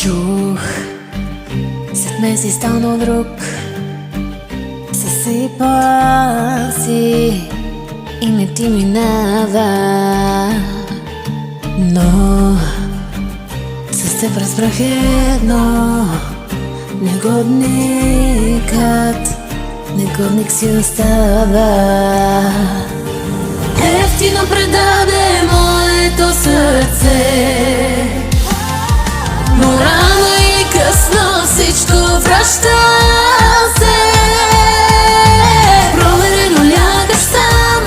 Чух, след месец станал друг, съсипа си и не ти минава. Но с теб разбрах едно: негодник си остава. Ефтино предаде моето сърце, но рано или късно всичко връща се. Проверено лягаш сам,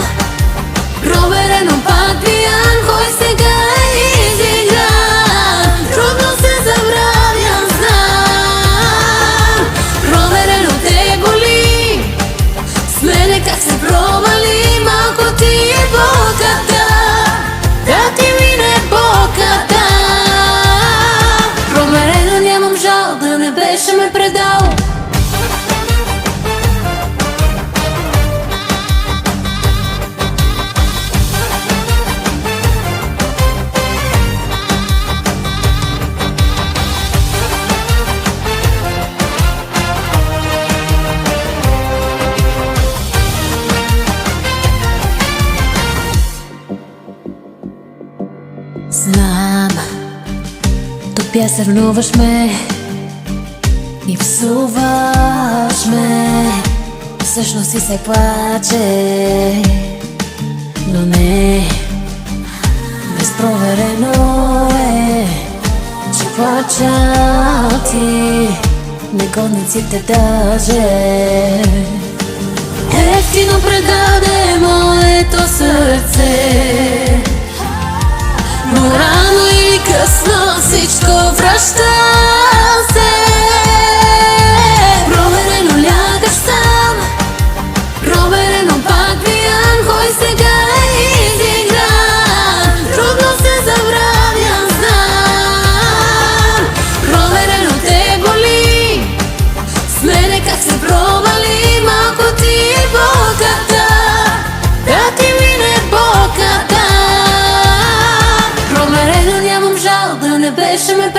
проверено пак пиян, кой сега е изигран. Трудно се забравя, знам. Проверено те боли, с мене как се провали. Малко ти е болката, да ти мине болката. Проверено нямам жал, да не беше ме предал. Знам, топя се, вълнуваш ме и псуваш ме. Всъщност си се плаче, но не, безпроверено е, че плача ти негодниците даже. Ефтино предаде моето сърце, но рано или късно всичко връща се. Проверено лягаш сам, проверено пак пиян, кой сега е изигран. Трудно се забравя, знам. Проверено те боли, с мене как се провали. Малко ти е болката, да ти мине болката. Проверено нямам жал, да не беше ме